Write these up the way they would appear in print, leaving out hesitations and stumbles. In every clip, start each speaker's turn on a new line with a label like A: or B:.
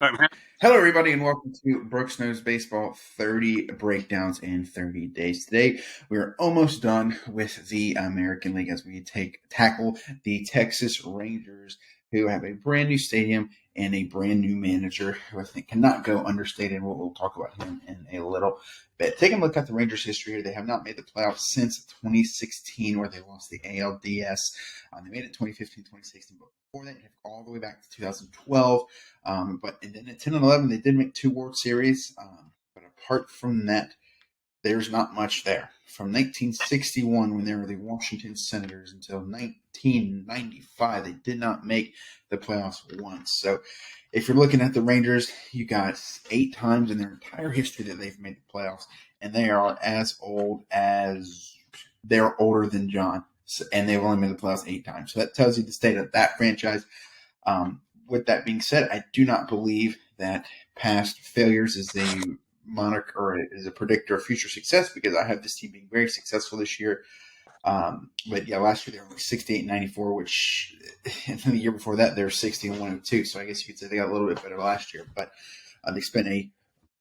A: Um,
B: Hello, everybody, and welcome to Brooks Knows Baseball 30 breakdowns in 30 days. Today, we are almost done with the American League as we tackle the Texas Rangers, who have a brand new stadium and a brand new manager who I think cannot go understated. We'll talk about him in a little bit. Taking a look at the Rangers' history here, they have not made the playoffs since 2016, where they lost the ALDS. They made it 2015, 2016, but before that, all the way back to 2012. And then at 10 and 11, they did make two World Series. But apart from that, there's not much there. From 1961, when they were the Washington Senators, until 1995, they did not make the playoffs once. So if you're looking at the Rangers, you got 8 times in their entire history that they've made the playoffs, and they are as old as they're older than John. And they've only made the playoffs 8 times. So that tells you the state of that franchise. With that being said, I do not believe that past failures is a monarch or is a predictor of future success, because I have this team being very successful this year. But yeah, last year they were like 68-94, which the year before that they were 60-102. So I guess you could say they got a little bit better last year, but they spent a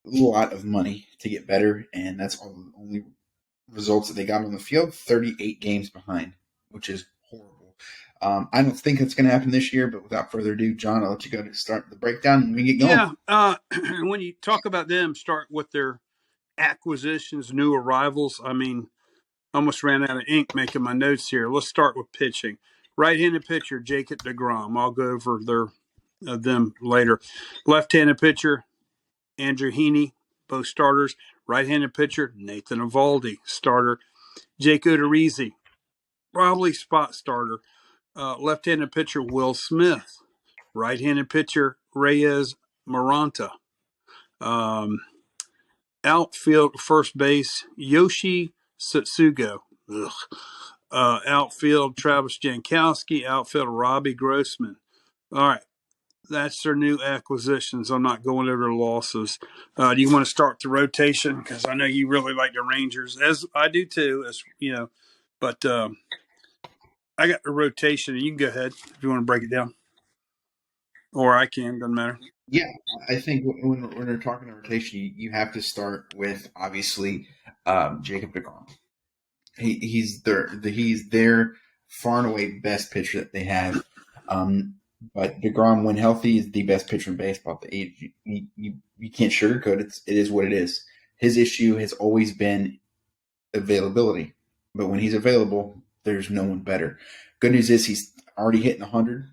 B: lot of money to get better, and that's all the only results that they got on the field. 38 games behind, which is horrible. I don't think it's going to happen this year, but without further ado, John, I'll let you go to start the breakdown and we get going.
A: Yeah. When you talk about them, start with their acquisitions, new arrivals. I mean, I almost ran out of ink making my notes here. Let's start with pitching. Right-handed pitcher, Jacob deGrom. I'll go over them later. Left-handed pitcher, Andrew Heaney, both starters. Right-handed pitcher, Nathan Eovaldi, starter. Jake Odorizzi, probably spot starter. Left-handed pitcher, Will Smith. Right-handed pitcher, Reyes Maranta. Outfield, first base, Yoshi Satsugo. Outfield, Travis Jankowski. Outfield, Robbie Grossman. All right. That's their new acquisitions. I'm not going over the losses. Do you want to start the rotation? Because I know you really like the Rangers, as I do too. As you know, but I got the rotation, and you can go ahead if you want to break it down, or I can. Doesn't matter.
B: Yeah, I think when we're talking rotation, you have to start with obviously Jacob deGrom. He's their far and away best pitcher that they have. But deGrom, when healthy, is the best pitcher in baseball. You can't sugarcoat it. It is what it is. His issue has always been availability, but when he's available, there's no one better. Good news is he's already hitting 100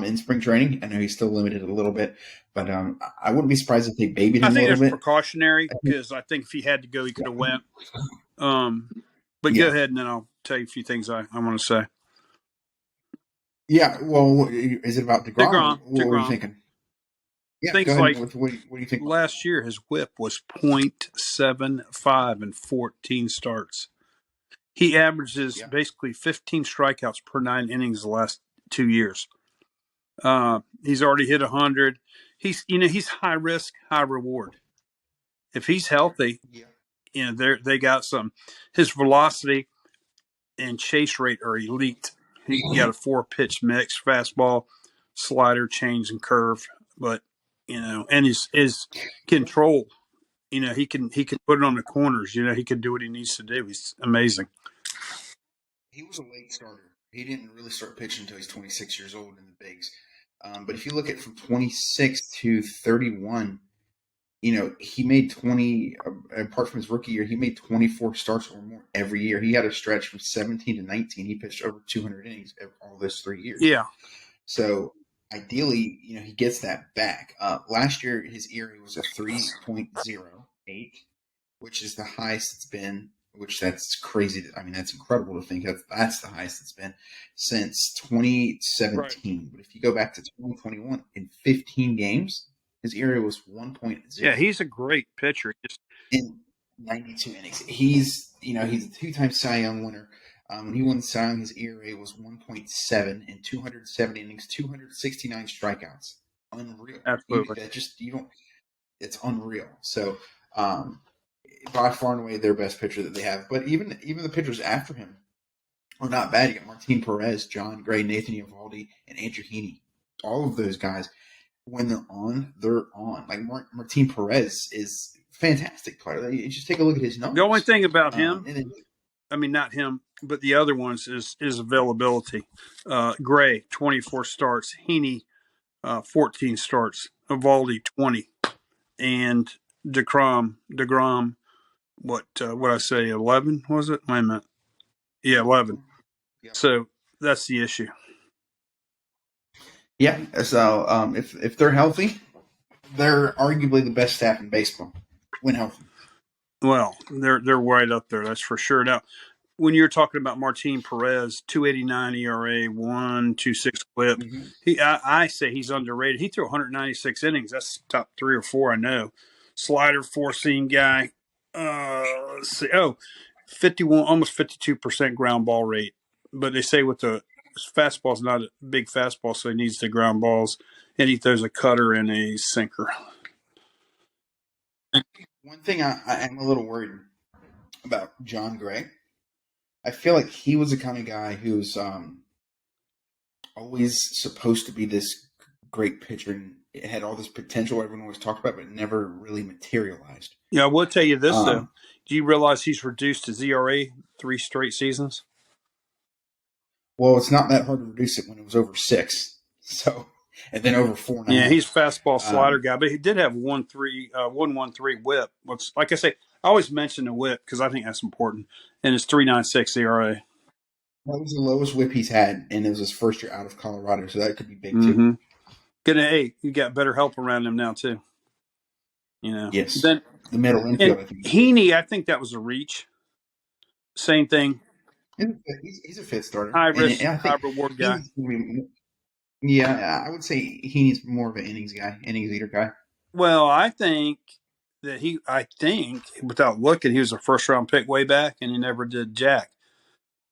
B: in spring training. I know he's still limited a little bit, but I wouldn't be surprised if they babied
A: I
B: him a
A: think
B: little
A: that's
B: bit.
A: precautionary because I think if he had to go, he could have went. But go
B: Yeah.
A: ahead, and then I'll tell you a few things I want to say.
B: Yeah, well, is it about DeGrom? What were you
A: DeGrom.
B: thinking? Yeah, go
A: Things
B: ahead.
A: like
B: What do you think?
A: last year, his whip was .75 in 14 starts. He averages basically 15 strikeouts per 9 innings the last 2 years. He's already hit 100. He's high risk, high reward. If he's healthy, they got some. His velocity and chase rate are elite. He got a 4-pitch mix: fastball, slider, change, and curve. But and his control. He can put it on the corners. He can do what he needs to do. He's amazing.
B: He was a late starter. He didn't really start pitching until he's 26 years old in the bigs. But if you look at from 26 to 31, he made 20, apart from his rookie year, he made 24 starts or more every year. He had a stretch from 17 to 19. He pitched over 200 innings all those 3 years.
A: Yeah.
B: So ideally, he gets that back. Last year, his ERA was a 3.08, which is the highest it's been, which that's crazy. I mean, that's incredible to think that's the highest it's been since 2017. Right. But if you go back to 2021, in 15 games, his ERA was 1.0.
A: Yeah, he's a great pitcher.
B: In 92 innings. He's a 2-time Cy Young winner. When he won Cy Young, his ERA was 1.7 in 270 innings, 269 strikeouts. Unreal.
A: Absolutely.
B: It's unreal. So, by far and away their best pitcher that they have. But even the pitchers after him are not bad. You got Martin Perez, John Gray, Nathan Eovaldi, and Andrew Heaney. All of those guys when they're on, they're on. Like Martin Perez is a fantastic player. You just take a look at his numbers.
A: The only thing about him,
B: then,
A: I mean, not him, but the other ones is availability. Gray, 24 starts. Heaney, 14 starts. Evaldi, 20. And DeGrom, what I say, 11 was it? Wait a minute. Yeah, 11.
B: yeah.
A: So that's the issue.
B: Yeah. So if they're healthy, they're arguably the best staff in baseball when healthy.
A: Well, they're right up there, that's for sure. Now, when you're talking about Martin Perez, 2.89 ERA, 1.26 WHIP, I say he's underrated. He threw 196 innings. That's top 3 or 4, I know. Slider, 4-seam guy. Let's see. 51, almost 52% ground ball rate. But they say with the fastball's not a big fastball, so he needs the ground balls, and he throws a cutter and a sinker.
B: One thing I am a little worried about John Gray. I feel like he was the kind of guy who's always supposed to be this great pitcher and it had all this potential everyone always talked about, but never really materialized.
A: Yeah, I will tell you this, though. Do you realize he's reduced his ERA 3 straight seasons?
B: Well, it's not that hard to reduce it when it was over 6. So, and then over 4.5.
A: Yeah, he's fastball slider guy, but he did have 1.13 WHIP. Which, like I say, I always mention the WHIP because I think that's important. And it's 3.96 ERA.
B: That was the lowest WHIP he's had, and it was his first year out of Colorado, so that could be big too.
A: Hey, you got better help around him now too. You know.
B: Yes.
A: Then
B: the middle infield. I think
A: Heaney, I think that was a reach. Same thing.
B: He's a fit starter.
A: High risk, high reward guy.
B: Yeah, I would say Heaney's more of an innings leader guy.
A: Well, I think that without looking, he was a first round pick way back, and he never did jack.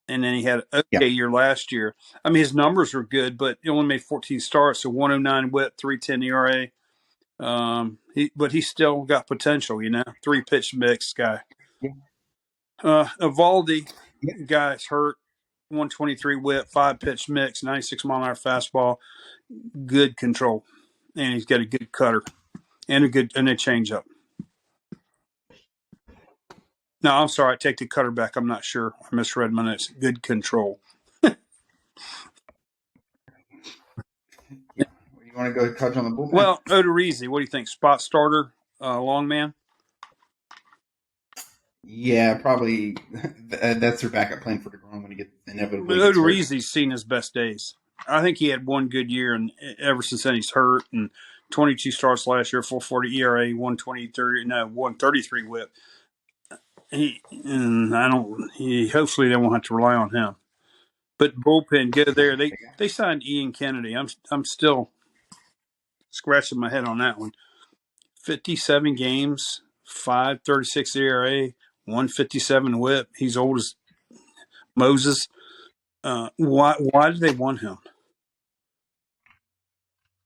A: And then he had an okay year last year. I mean, his numbers were good, but he only made 14 starts, so 109 WHIP, 310 ERA. But he still got potential, 3 pitch mix guy. Evaldi, guy's hurt, 123 WHIP, 5 pitch mix, 96 mile an hour fastball, good control, and he's got a good cutter and a changeup. No, I'm sorry, I take the cutter back. I'm not sure. I misread my notes. Good control.
B: Yeah. You want to go touch on the bullpen?
A: Well, Odorizzi, what do you think? Spot starter, long man?
B: Yeah, probably. That's their backup plan for DeGrom when he gets inevitably.
A: Odorizzi's seen his best days. I think he had one good year, and ever since then he's hurt. And 22 starts last year, 4.40 ERA, 133 WHIP. Hopefully they won't have to rely on him. But bullpen, go there. They signed Ian Kennedy. I'm still scratching my head on that one. 57 games, 5.36 ERA, 157 WHIP. He's old as Moses. Why did they want him?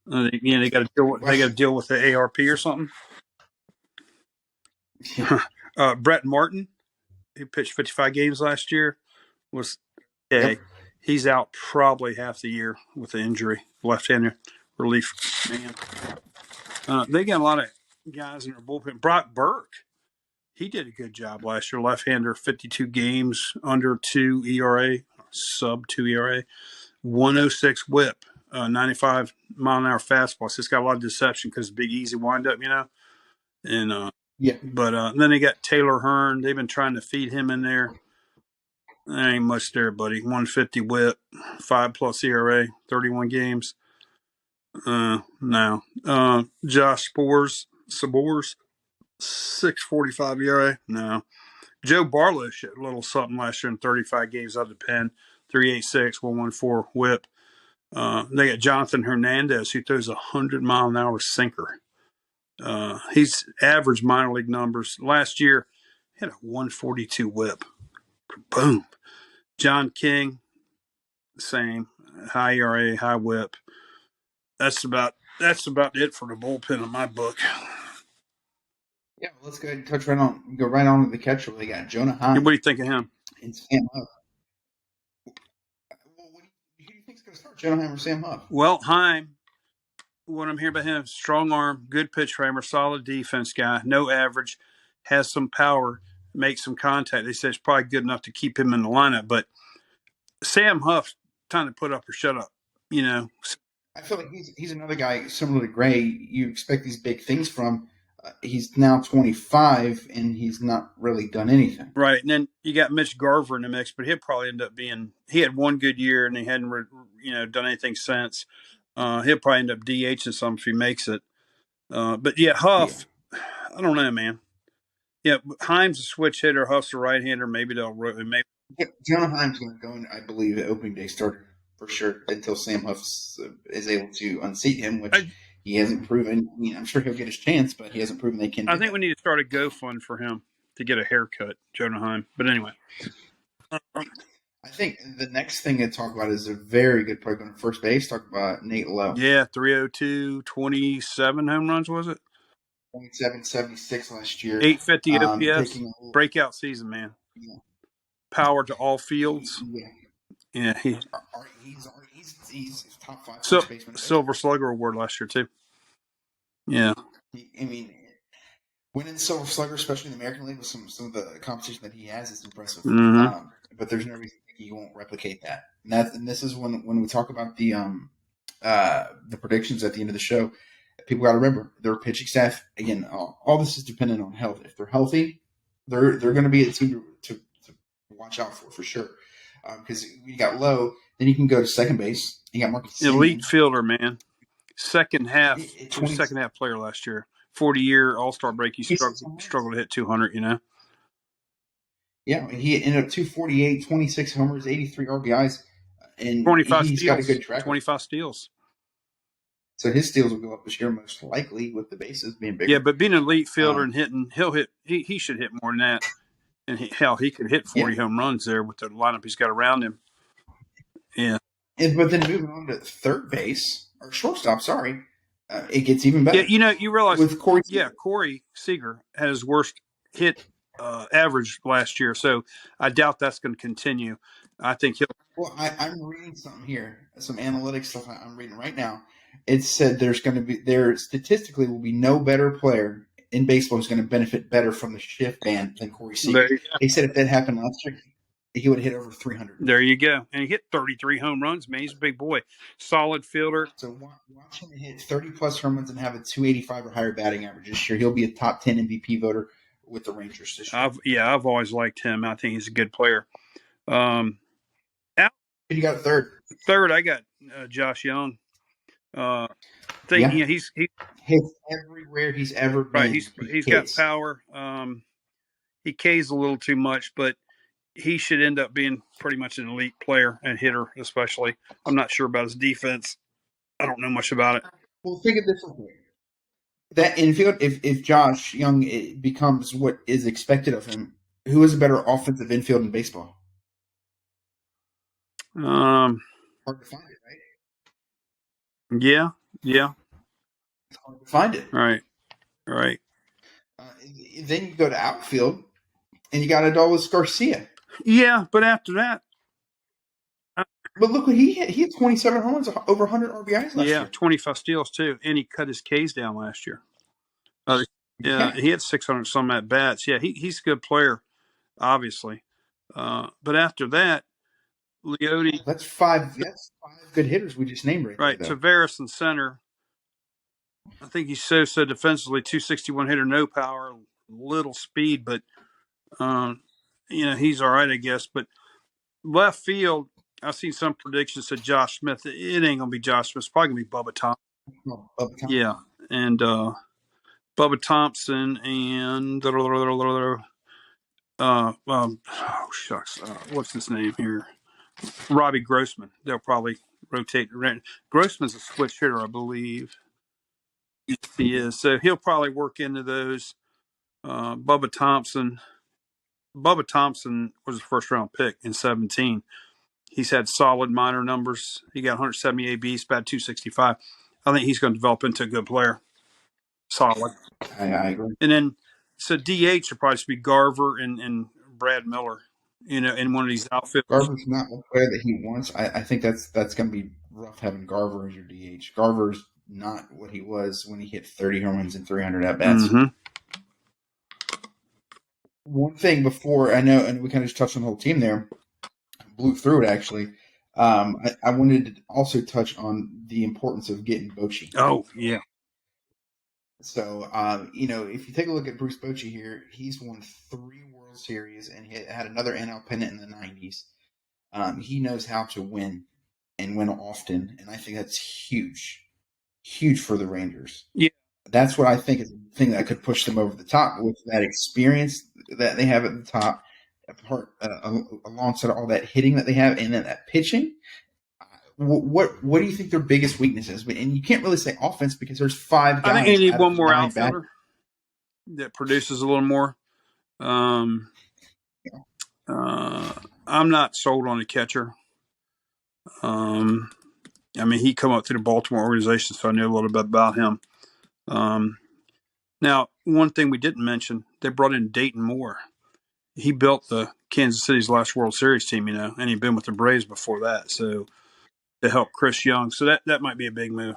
A: They got to deal with the ARP or something. Brett Martin, who pitched 55 games last year, was okay. Yep. He's out probably half the year with the injury. Left-hander relief man. They got a lot of guys in their bullpen. Brock Burke, he did a good job last year. Left-hander, 52 games, under 2 ERA, sub 2 ERA, 106 WHIP, 95 mile an hour fastball. So it's got a lot of deception because big easy windup, And but then they got Taylor Hearn. They've been trying to feed him in there. There ain't much there, buddy. 150 WHIP, 5+ ERA, 31 games. No. Josh Sabors, 6.45 ERA. No. Joe Barlow showed a little something last year in 35 games out of the pen. 3.86, 114 WHIP. They got Jonathan Hernandez, who throws a 100-mile-an-hour sinker. He's average minor league numbers. Last year, he had a 142 WHIP. Boom. John King, same. High ERA, high WHIP. That's about it for the bullpen in my book.
B: Yeah, well, let's go ahead and go right on to the catcher. They got Jonah Heim.
A: What do you think of him?
B: And Sam Huff. Well, who do you think is going to start, Jonah Heim or Sam Huff?
A: Well, Heim what I'm hearing about him, strong arm, good pitch framer, solid defense guy, no average, has some power, makes some contact. They say it's probably good enough to keep him in the lineup. But Sam Huff's time to put up or shut up.
B: I feel like he's another guy similar to Gray. You expect these big things from. He's now 25 and he's not really done anything.
A: Right, and then you got Mitch Garver in the mix, but he'll probably end up being. He had one good year and he hadn't, done anything since. He'll probably end up DHing some if he makes it. But yeah, Huff, I don't know, man. Yeah, Himes a switch hitter, Huff's a right hander. Maybe maybe.
B: Jonah Heim's going to go in, I believe, at opening day starter for sure until Sam Huff is able to unseat him, which he hasn't proven. I mean, I'm sure he'll get his chance, but he hasn't proven they can.
A: I think we need to start a GoFund for him to get a haircut, Jonah Heim. But anyway.
B: I think the next thing to talk about is a very good player going to first base. Talk about Nate Lowe.
A: Yeah, 302, 27 home runs, was it?
B: 27, 76 last year.
A: 850 OPS. Breakout season, man.
B: Yeah.
A: Power to all fields.
B: Yeah.
A: He's
B: top 5
A: first baseman. Silver Slugger Award last year, too. Yeah.
B: I mean, winning the Silver Slugger, especially in the American League, with some of the competition that he has, is impressive.
A: Mm-hmm.
B: But there's no reason he won't replicate that. And this is when we talk about the predictions at the end of the show. People got to remember their pitching staff. Again, all this is dependent on health. If they're healthy, they're going to be a team to watch out for sure. Because you got Lowe, then you can go to second base. You got Marcus.
A: Elite fielder, man. Second half player last year. 40-year All-Star break. He struggled to hit 200.
B: Yeah, he ended up 248, 26 homers, 83 RBIs, and
A: 25
B: he's
A: steals.
B: Got a good track.
A: 25 steals.
B: So his steals will go up this year most likely with the bases being bigger.
A: Yeah, but being an elite fielder and hitting, he'll hit. He should hit more than that. And he could hit 40 home runs there with the lineup he's got around him. Yeah.
B: But then moving on to third base or shortstop, it gets even better.
A: Yeah, you realize
B: with Corey.
A: Corey Seager had his worst hit average last year, so I doubt that's going to continue. I think he'll.
B: Well, I'm reading something here, some analytics stuff I'm reading right now. It said there statistically will be no better player in baseball who's going to benefit better from the shift ban than Corey Seager. They said if that happened last year, he would have hit over 300.
A: There you go. And he hit 33 home runs, man. He's a big boy. Solid fielder.
B: So watch him hit 30-plus home runs and have a 285 or higher batting average this year. He'll be a top 10 MVP voter with the Rangers this year.
A: I've always liked him. I think he's a good player.
B: You got third?
A: Third, I got Josh Young. He's
B: hits everywhere he's ever been.
A: Right, he's got power. He K's a little too much, but he should end up being pretty much an elite player and hitter, especially. I'm not sure about his defense. I don't know much about it.
B: Well, think of this way: that infield, if Josh Young becomes what is expected of him, who is a better offensive infield in baseball? Hard to find it, right?
A: Yeah.
B: It's hard to find it.
A: Right.
B: Then you go to outfield, and you got Adolis Garcia.
A: Yeah, but after that.
B: But look what he hit. He had 27 home runs, over 100 RBIs last year.
A: Yeah, 25 steals, too. And he cut his Ks down last year. He had 600 some at bats. Yeah, he's a good player, obviously. But after that, Leote.
B: That's five good hitters we just named
A: right there. Tavares in center. I think he's so defensively, 261 hitter, no power, little speed, but he's all right, I guess. But left field, I've seen some predictions said Josh Smith. It ain't gonna be Josh Smith. It's probably gonna be Bubba Thompson. Yeah, and Bubba Thompson and shucks, what's his name here? Robbie Grossman. They'll probably rotate. Grossman's a switch hitter, I believe. He is. So he'll probably work into those. Bubba Thompson was a first-round pick in 2017. He's had solid minor numbers. He got 170 ABs, about 265. I think he's going to develop into a good player. Solid.
B: I agree.
A: And then, so DH would probably be Garver and Brad Miller. In one of these outfits.
B: Garver's not the player that he wants. I think that's going to be rough having Garver as your DH. Garver's not what he was when he hit 30 home runs and 300 at bats.
A: Mm-hmm.
B: One thing before I know, and we kind of just touched on the whole team there, blew through it actually. I wanted to also touch on the importance of getting Bochy.
A: Oh, yeah.
B: So, if you take a look at Bruce Bochy here, he's won 3 World Series and he had another NL pennant in the 90s. He knows how to win and win often, and I think that's huge, huge for the Rangers.
A: Yeah.
B: That's what I think is the thing that could push them over the top with that experience that they have at the top, alongside all that hitting that they have, and then that pitching. What do you think their biggest weakness is? And you can't really say offense because there's 5 guys.
A: I think they need
B: out
A: one
B: of
A: more
B: 9
A: outfielder that produces a little more. I'm not sold on a catcher. He come up through the Baltimore organization, so I knew a little bit about him. Now, one thing we didn't mention, they brought in Dayton Moore. He built the Kansas City's last World Series team, and he'd been with the Braves before that, so to help Chris Young. So that might be a big move.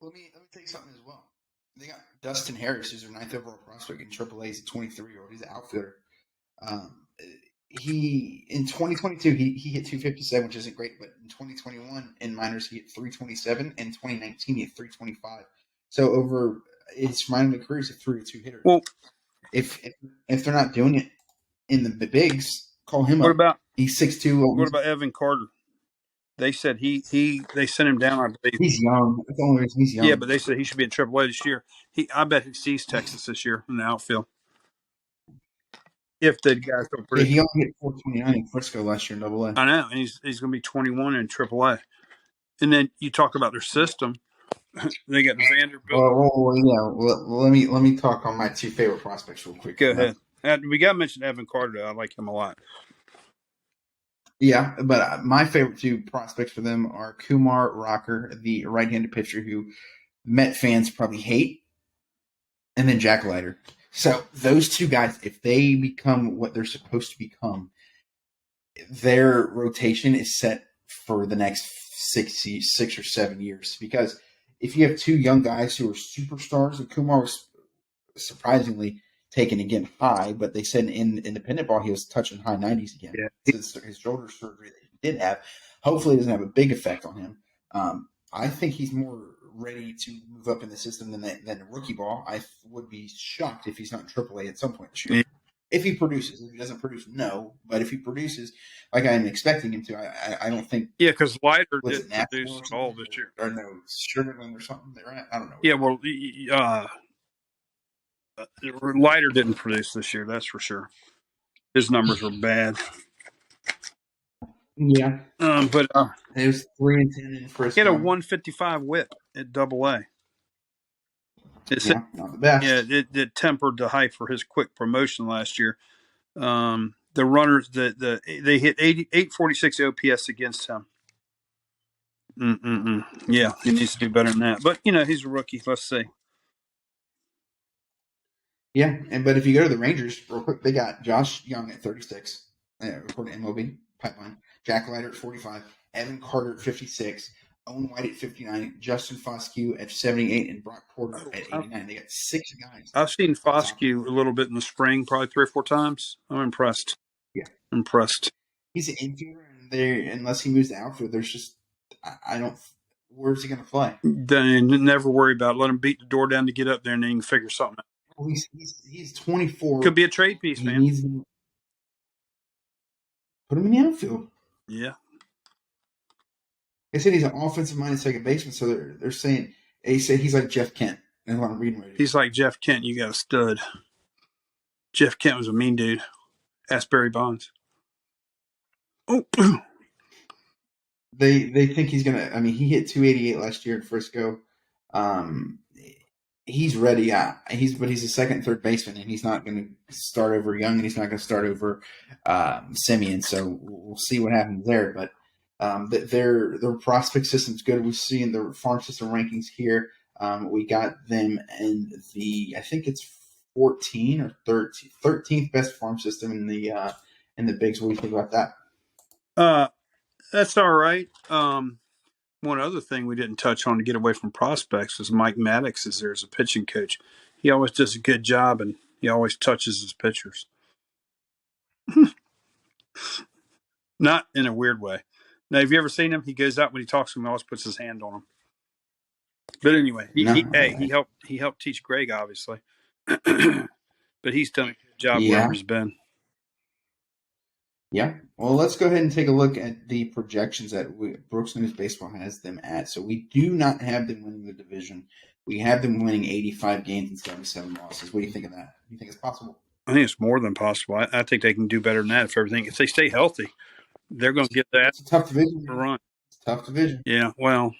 B: Let me tell you something as well. They got Dustin Harris, who's their 9th overall prospect in AAA. He's a 23-year-old. He's an outfielder. He in 2022 he hit 257, which isn't great, but in 2021 in minors he hit 327. In 2019 he hit 325. So over his minor career he's a 3-2 hitter.
A: Well,
B: if they're not doing it in the bigs, call him
A: what
B: up.
A: about
B: He's 6'2".
A: What about Evan Carter? They said they sent him down, I believe.
B: He's young. That's the only reason he's young.
A: Yeah, but they said he should be in AAA this year. I bet he sees Texas this year in the outfield. If the guys don't produce.
B: Yeah, he only hit 429 in Frisco last year in AA.
A: I know, and he's going to be 21 in AAA. And then you talk about their system. They got Vanderbilt.
B: Let me talk on my 2 favorite prospects real quick.
A: Go ahead. We got to mention Evan Carter, though. I like him a lot.
B: Yeah, but my favorite 2 prospects for them are Kumar Rocker, the right-handed pitcher who Met fans probably hate, and then Jack Leiter. So those 2 guys, if they become what they're supposed to become, their rotation is set for the next 6 or 7 years. Because if you have 2 young guys who are superstars, and Kumar was surprisingly taken again high, but they said in independent ball he was touching high 90s again.
A: Yeah.
B: His shoulder surgery that he did have, hopefully it doesn't have a big effect on him. I think he's more ready to move up in the system than rookie ball. I would be shocked if he's not in AAA at some point this year. Yeah. If he produces. If he doesn't produce, no. But if he produces, like I'm expecting him to, I don't think.
A: Yeah, because Leiter did produce all this year.
B: Or no, Sugarland or something. I don't know.
A: Yeah, well, Leiter didn't produce this year, that's for sure. His numbers were bad.
B: Yeah.
A: But
B: it was 3-10 in Frisco.
A: He had a 155 whip at AA.
B: Not the best.
A: Yeah, it tempered the hype for his quick promotion last year. The runners, they hit 846 OPS against him. Yeah, he needs to do better than that. But he's a rookie. Let's see.
B: Yeah, but if you go to the Rangers real quick, they got Josh Young at 36, according to MLB Pipeline. Jack Leiter at 45, Evan Carter at 56, Owen White at 59, Justin Foscue at 78, and Brock Porter at 89. They got 6 guys.
A: I've seen Foscue a little bit in the spring, probably 3 or 4 times. I'm impressed.
B: Yeah,
A: impressed.
B: He's an infielder, and unless he moves to outfield, there's just I don't. Where's he going to play?
A: Then never worry about it. Let him beat the door down to get up there, and then you can figure something out.
B: Well, he's 24.
A: Could be a trade piece, man.
B: Put him in the outfield.
A: Yeah.
B: They said he's an offensive-minded second baseman, so they're saying he's like Jeff Kent. That's what I'm reading right here.
A: He's like Jeff Kent. You got a stud. Jeff Kent was a mean dude. Ask Barry Bonds. Oh.
B: They think he's gonna. I mean, he hit 288 last year in Frisco. He's ready. Yeah, he's a second and third baseman, and he's not going to start over Young, and he's not going to start over Semien. So we'll see what happens there. But their prospect system's good. We see in the farm system rankings here. We got them in I think it's 14 or 13th best farm system in the bigs. What do you think about that?
A: That's all right. One other thing we didn't touch on to get away from prospects is Mike Maddox is there as a pitching coach. He always does a good job, and he always touches his pitchers. Not in a weird way. Now, have you ever seen him? He goes out when he talks to him, he always puts his hand on him. But anyway,
B: No,
A: he helped teach Greg, obviously. But he's done a good job wherever he's been.
B: Yeah. Well, let's go ahead and take a look at the projections that Brooks News Baseball has them at. So we do not have them winning the division. We have them winning 85 games and 77 losses. What do you think of that? Do you think it's possible?
A: I think it's more than possible. I think they can do better than that if they stay healthy. They're going to get that.
B: It's a tough division.
A: Run.
B: It's a tough division.
A: Yeah. Well.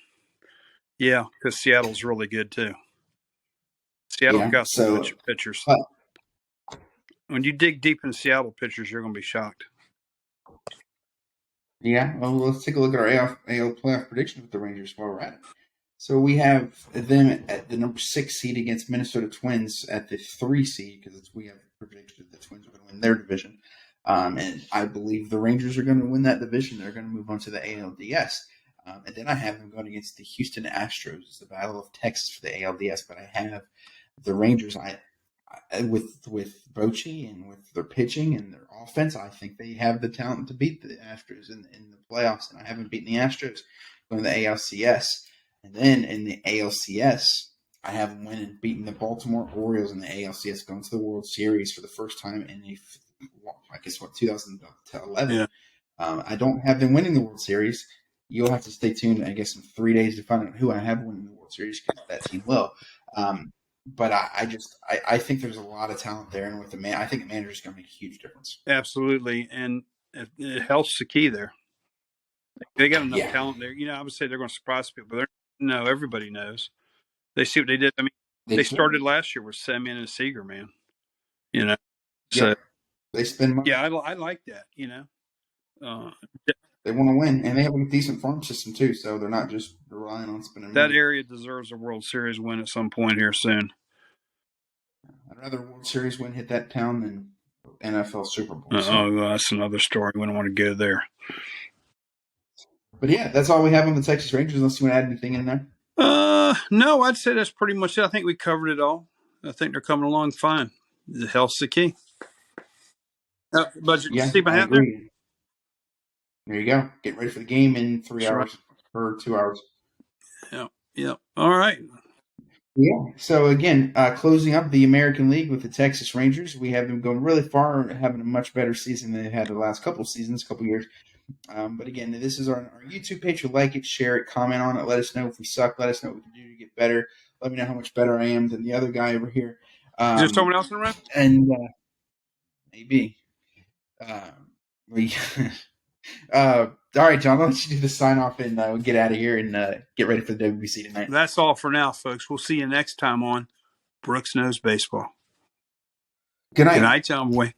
A: Yeah, because Seattle's really good too. Seattle got some pitchers. When you dig deep in Seattle pitchers, you're going to be shocked.
B: Yeah, well, let's take a look at our AL playoff predictions with the Rangers while we're at it. So we have them at the number 6 seed against Minnesota Twins at the 3 seed because we have predicted the Twins are going to win their division. And I believe the Rangers are going to win that division. They're going to move on to the ALDS. And then I have them going against the Houston Astros. It's the Battle of Texas for the ALDS, but I have the Rangers. With Bochy and with their pitching and their offense, I think they have the talent to beat the Astros in the playoffs. And I haven't beaten the Astros going to the ALCS. And then in the ALCS, I have them winning, beating the Baltimore Orioles in the ALCS, going to the World Series for the first time in 2011. Yeah. I don't have them winning the World Series. You'll have to stay tuned, I guess, in 3 days to find out who I have winning the World Series because that team will. But I think there's a lot of talent there, and with the man, I think the manager is going to make a huge difference.
A: Absolutely, and health's the key there. They got enough talent there. I would say they're going to surprise people. No, everybody knows. They see what they did. I mean, they started last year with Semien and Seager, man. So
B: they spend money.
A: Yeah, I like that.
B: They want to win, and they have a decent farm system too, so they're not just relying on spending money.
A: That area deserves a World Series win at some point here soon.
B: I'd rather World Series win hit that town than NFL Super Bowl.
A: That's another story. We don't want to go there.
B: But yeah, that's all we have on the Texas Rangers. Unless you want to add anything in there.
A: No, I'd say that's pretty much it. I think we covered it all. I think they're coming along fine. The health's the key. Budget.
B: Yeah,
A: Steve,
B: I agree. There you go. Get ready for the game in 3 hours or 2 hours.
A: Yeah. All right.
B: Yeah. So again, closing up the American League with the Texas Rangers, we have them going really far, having a much better season than they've had the last couple years. But again, this is our YouTube page. Like it, share it, comment on it. Let us know if we suck. Let us know what we can do to get better. Let me know how much better I am than the other guy over here.
A: Is there someone else in the room?
B: And maybe. All right, John, I'll let you do the sign off and we'll get out of here and get ready for the WBC tonight.
A: That's all for now, folks. We'll see you next time on Brooks Knows Baseball.
B: Good night.
A: Good night, John Boy.